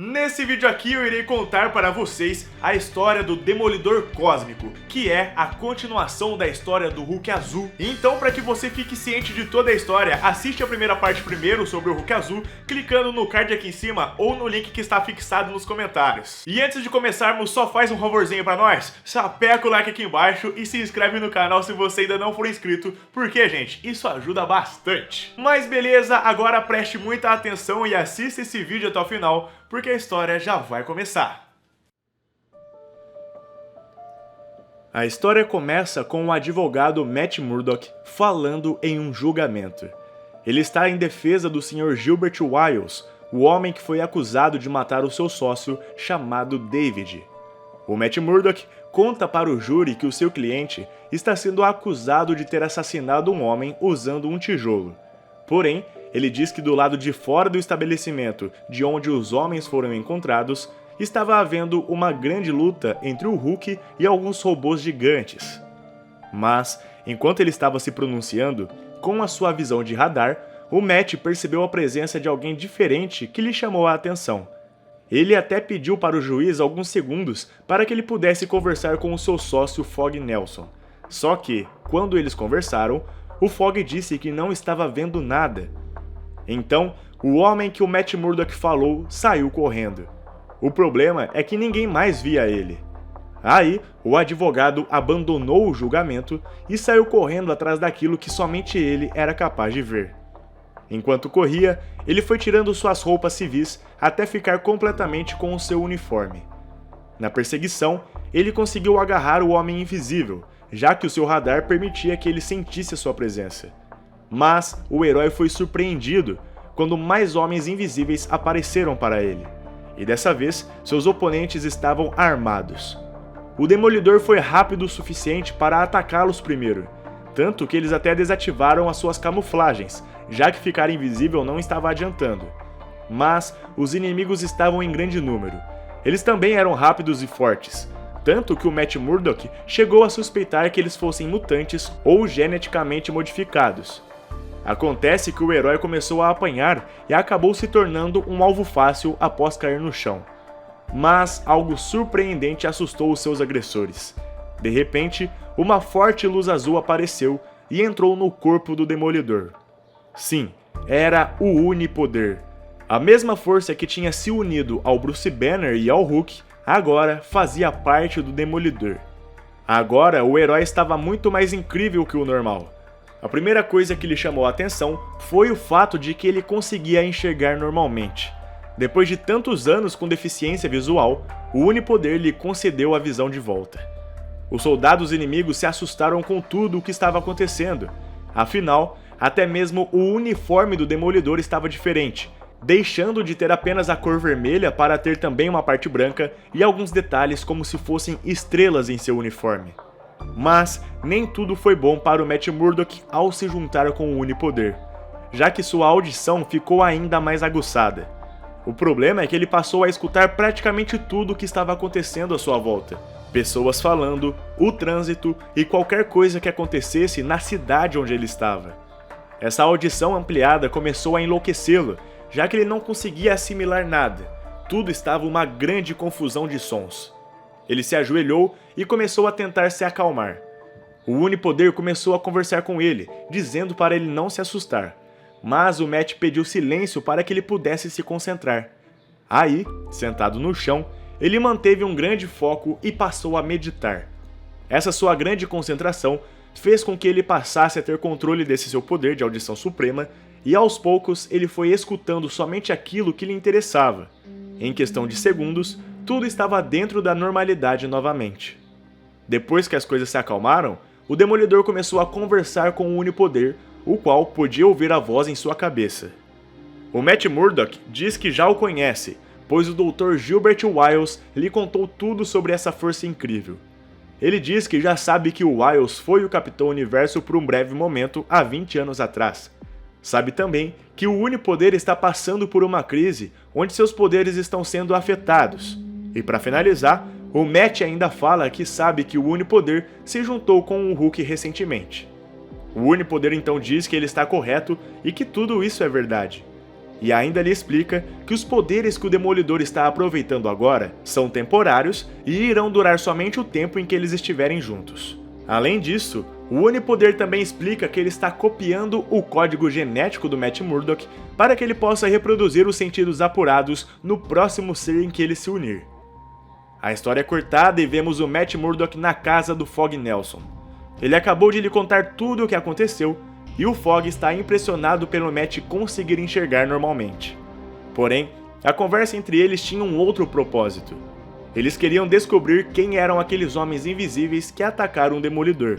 Nesse vídeo aqui eu irei contar para vocês a história do Demolidor Cósmico, que é a continuação da história do Hulk Azul. Então, para que você fique ciente de toda a história, assiste a primeira parte primeiro sobre o Hulk Azul, clicando no card aqui em cima ou no link que está fixado nos comentários. E antes de começarmos, só faz um favorzinho para nós, sapeca o like aqui embaixo e se inscreve no canal se você ainda não for inscrito, porque, gente, isso ajuda bastante. Mas beleza, agora preste muita atenção e assista esse vídeo até o final, porque a história já vai começar. A história começa com o advogado Matt Murdock falando em um julgamento. Ele está em defesa do Sr. Gilbert Wiles, o homem que foi acusado de matar o seu sócio chamado David. O Matt Murdock conta para o júri que o seu cliente está sendo acusado de ter assassinado um homem usando um tijolo. Porém, ele diz que do lado de fora do estabelecimento, de onde os homens foram encontrados, estava havendo uma grande luta entre o Hulk e alguns robôs gigantes. Mas, enquanto ele estava se pronunciando, com a sua visão de radar, o Matt percebeu a presença de alguém diferente que lhe chamou a atenção. Ele até pediu para o juiz alguns segundos para que ele pudesse conversar com o seu sócio Fog Nelson. Só que, quando eles conversaram, o Fog disse que não estava vendo nada. Então, o homem que o Matt Murdock falou saiu correndo. O problema é que ninguém mais via ele. Aí, o advogado abandonou o julgamento e saiu correndo atrás daquilo que somente ele era capaz de ver. Enquanto corria, ele foi tirando suas roupas civis até ficar completamente com o seu uniforme. Na perseguição, ele conseguiu agarrar o Homem Invisível, já que o seu radar permitia que ele sentisse sua presença. Mas o herói foi surpreendido quando mais homens invisíveis apareceram para ele. E dessa vez, seus oponentes estavam armados. O Demolidor foi rápido o suficiente para atacá-los primeiro, tanto que eles até desativaram as suas camuflagens, já que ficar invisível não estava adiantando. Mas os inimigos estavam em grande número. Eles também eram rápidos e fortes, tanto que o Matt Murdock chegou a suspeitar que eles fossem mutantes ou geneticamente modificados. Acontece que o herói começou a apanhar e acabou se tornando um alvo fácil após cair no chão. Mas algo surpreendente assustou os seus agressores. De repente, uma forte luz azul apareceu e entrou no corpo do Demolidor. Sim, era o Unipoder. A mesma força que tinha se unido ao Bruce Banner e ao Hulk, agora fazia parte do Demolidor. Agora o herói estava muito mais incrível que o normal. A primeira coisa que lhe chamou a atenção foi o fato de que ele conseguia enxergar normalmente. Depois de tantos anos com deficiência visual, o Unipoder lhe concedeu a visão de volta. Os soldados inimigos se assustaram com tudo o que estava acontecendo. Afinal, até mesmo o uniforme do Demolidor estava diferente, deixando de ter apenas a cor vermelha para ter também uma parte branca e alguns detalhes como se fossem estrelas em seu uniforme. Mas nem tudo foi bom para o Matt Murdock ao se juntar com o Unipoder, já que sua audição ficou ainda mais aguçada. O problema é que ele passou a escutar praticamente tudo o que estava acontecendo à sua volta. Pessoas falando, o trânsito e qualquer coisa que acontecesse na cidade onde ele estava. Essa audição ampliada começou a enlouquecê-lo, já que ele não conseguia assimilar nada. Tudo estava uma grande confusão de sons. Ele se ajoelhou e começou a tentar se acalmar. O Unipoder começou a conversar com ele, dizendo para ele não se assustar. Mas o Matt pediu silêncio para que ele pudesse se concentrar. Aí, sentado no chão, ele manteve um grande foco e passou a meditar. Essa sua grande concentração fez com que ele passasse a ter controle desse seu poder de audição suprema e aos poucos ele foi escutando somente aquilo que lhe interessava. Em questão de segundos, tudo estava dentro da normalidade novamente. Depois que as coisas se acalmaram, o Demolidor começou a conversar com o Unipoder, o qual podia ouvir a voz em sua cabeça. O Matt Murdock diz que já o conhece, pois o Dr. Gilbert Wiles lhe contou tudo sobre essa força incrível. Ele diz que já sabe que o Wiles foi o Capitão Universo por um breve momento há 20 anos atrás. Sabe também que o Unipoder está passando por uma crise onde seus poderes estão sendo afetados. E para finalizar, o Matt ainda fala que sabe que o Unipoder se juntou com o Hulk recentemente. O Unipoder então diz que ele está correto e que tudo isso é verdade. e ainda lhe explica que os poderes que o Demolidor está aproveitando agora são temporários e irão durar somente o tempo em que eles estiverem juntos. Além disso, o Unipoder também explica que ele está copiando o código genético do Matt Murdock para que ele possa reproduzir os sentidos apurados no próximo ser em que ele se unir. A história é cortada e vemos o Matt Murdock na casa do Fog Nelson. Ele acabou de lhe contar tudo o que aconteceu e o Fog está impressionado pelo Matt conseguir enxergar normalmente. Porém, a conversa entre eles tinha um outro propósito. Eles queriam descobrir quem eram aqueles homens invisíveis que atacaram o Demolidor.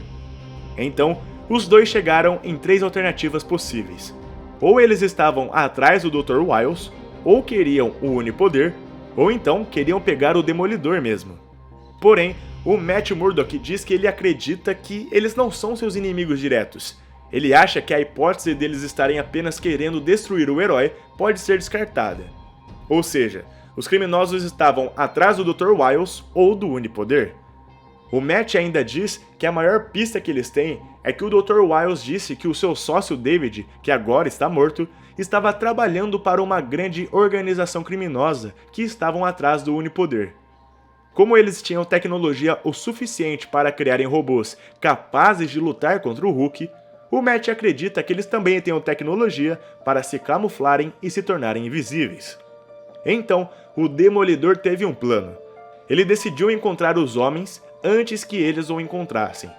Então, os dois chegaram em 3 alternativas possíveis. Ou eles estavam atrás do Dr. Wiles, ou queriam o Unipoder, ou então queriam pegar o Demolidor mesmo. Porém, o Matt Murdock diz que ele acredita que eles não são seus inimigos diretos. Ele acha que a hipótese deles estarem apenas querendo destruir o herói pode ser descartada. Ou seja, os criminosos estavam atrás do Dr. Wiles ou do Unipoder. O Matt ainda diz que a maior pista que eles têm é que o Dr. Wiles disse que o seu sócio David, que agora está morto, estava trabalhando para uma grande organização criminosa que estavam atrás do Unipoder. Como eles tinham tecnologia o suficiente para criarem robôs capazes de lutar contra o Hulk, o Matt acredita que eles também tenham tecnologia para se camuflarem e se tornarem invisíveis. Então, o Demolidor teve um plano. Ele decidiu encontrar os homens antes que eles o encontrassem.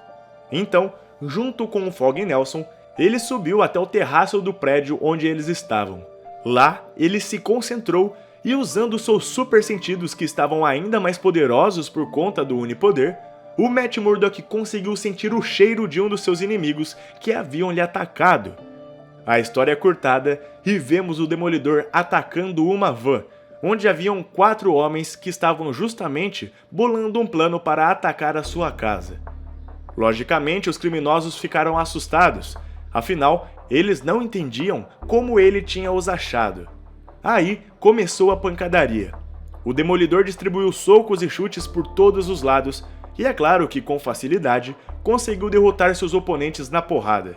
Então, junto com o Fog Nelson, ele subiu até o terraço do prédio onde eles estavam. Lá, ele se concentrou e, usando seus super sentidos que estavam ainda mais poderosos por conta do Unipoder, o Matt Murdock conseguiu sentir o cheiro de um dos seus inimigos que haviam lhe atacado. A história é cortada e vemos o Demolidor atacando uma van, onde haviam 4 homens que estavam justamente bolando um plano para atacar a sua casa. Logicamente, os criminosos ficaram assustados, afinal, eles não entendiam como ele tinha os achado. Aí começou a pancadaria. O Demolidor distribuiu socos e chutes por todos os lados e é claro que, com facilidade, conseguiu derrotar seus oponentes na porrada.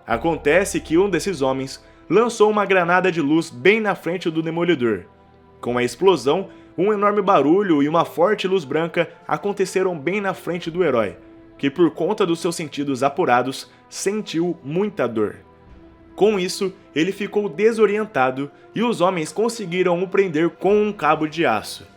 Acontece que um desses homens lançou uma granada de luz bem na frente do Demolidor. Com a explosão, um enorme barulho e uma forte luz branca aconteceram bem na frente do herói, que por conta dos seus sentidos apurados, sentiu muita dor. Com isso, ele ficou desorientado e os homens conseguiram o prender com um cabo de aço.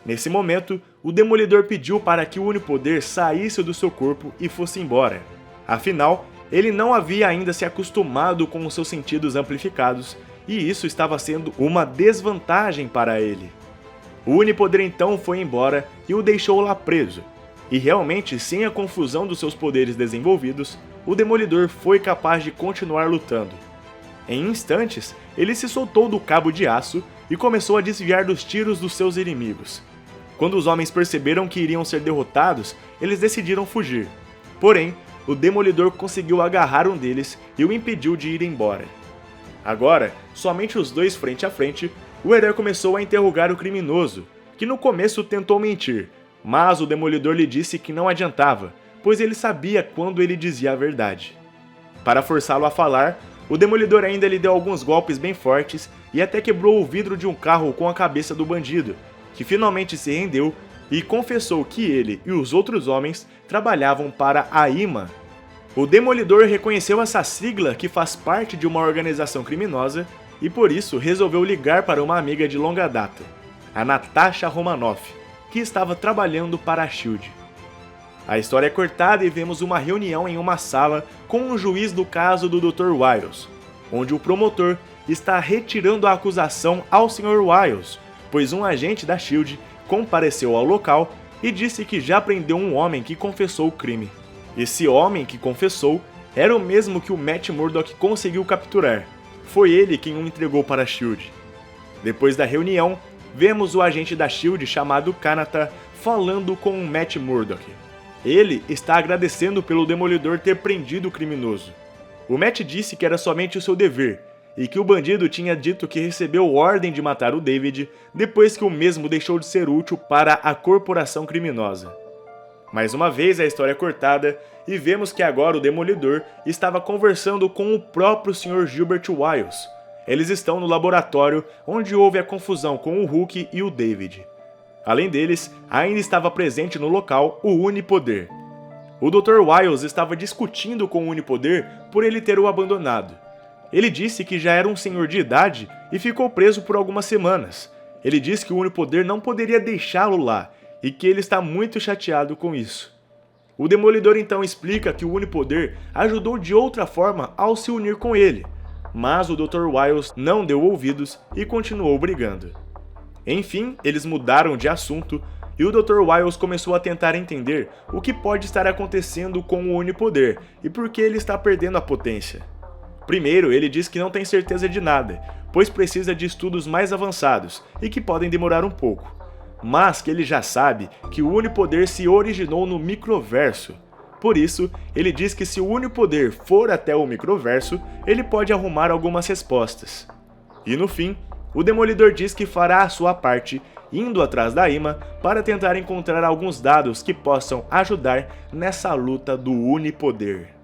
Nesse momento, o Demolidor pediu para que o Unipoder saísse do seu corpo e fosse embora. Afinal, ele não havia ainda se acostumado com os seus sentidos amplificados e isso estava sendo uma desvantagem para ele. O Unipoder então foi embora e o deixou lá preso. E realmente, sem a confusão dos seus poderes desenvolvidos, o Demolidor foi capaz de continuar lutando. Em instantes, ele se soltou do cabo de aço e começou a desviar dos tiros dos seus inimigos. Quando os homens perceberam que iriam ser derrotados, eles decidiram fugir. Porém, o Demolidor conseguiu agarrar um deles e o impediu de ir embora. Agora, somente os dois frente a frente, o herói começou a interrogar o criminoso, que no começo tentou mentir, mas o Demolidor lhe disse que não adiantava, pois ele sabia quando ele dizia a verdade. Para forçá-lo a falar, o Demolidor ainda lhe deu alguns golpes bem fortes e até quebrou o vidro de um carro com a cabeça do bandido, que finalmente se rendeu e confessou que ele e os outros homens trabalhavam para a IMA. O Demolidor reconheceu essa sigla que faz parte de uma organização criminosa e por isso resolveu ligar para uma amiga de longa data, a Natasha Romanoff, que estava trabalhando para a S.H.I.E.L.D. A história é cortada e vemos uma reunião em uma sala com o juiz do caso do Dr. Wiles, onde o promotor está retirando a acusação ao Sr. Wiles, pois um agente da S.H.I.E.L.D. compareceu ao local e disse que já prendeu um homem que confessou o crime. Esse homem que confessou era o mesmo que o Matt Murdock conseguiu capturar. Foi ele quem o entregou para a S.H.I.E.L.D. Depois da reunião, vemos o agente da S.H.I.E.L.D. chamado Kanata falando com o Matt Murdock. Ele está agradecendo pelo Demolidor ter prendido o criminoso. O Matt disse que era somente o seu dever, e que o bandido tinha dito que recebeu ordem de matar o David depois que o mesmo deixou de ser útil para a corporação criminosa. Mais uma vez a história é cortada e vemos que agora o Demolidor estava conversando com o próprio Sr. Gilbert Wiles. eles estão no laboratório onde houve a confusão com o Hulk e o David. Além deles, ainda estava presente no local o Unipoder. O Dr. Wiles estava discutindo com o Unipoder por ele ter o abandonado. Ele disse que já era um senhor de idade e ficou preso por algumas semanas. Ele disse que o Unipoder não poderia deixá-lo lá e que ele está muito chateado com isso. O Demolidor então explica que o Unipoder ajudou de outra forma ao se unir com ele, mas o Dr. Wiles não deu ouvidos e continuou brigando. Enfim, eles mudaram de assunto e o Dr. Wiles começou a tentar entender o que pode estar acontecendo com o Unipoder e por que ele está perdendo a potência. Primeiro, ele diz que não tem certeza de nada, pois precisa de estudos mais avançados e que podem demorar um pouco, mas que ele já sabe que o Unipoder se originou no microverso. Por isso, ele diz que se o Unipoder for até o microverso, ele pode arrumar algumas respostas. E no fim, o Demolidor diz que fará a sua parte, indo atrás da Ima para tentar encontrar alguns dados que possam ajudar nessa luta do Unipoder.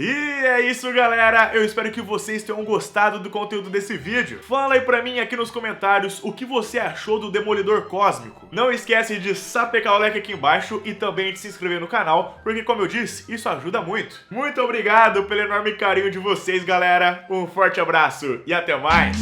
E é isso, galera, eu espero que vocês tenham gostado do conteúdo desse vídeo. Fala aí pra mim aqui nos comentários o que você achou do Demolidor Cósmico. Não esquece de sapecar o like aqui embaixo e também de se inscrever no canal, porque como eu disse, isso ajuda muito. Muito obrigado pelo enorme carinho de vocês, galera, um forte abraço e até mais!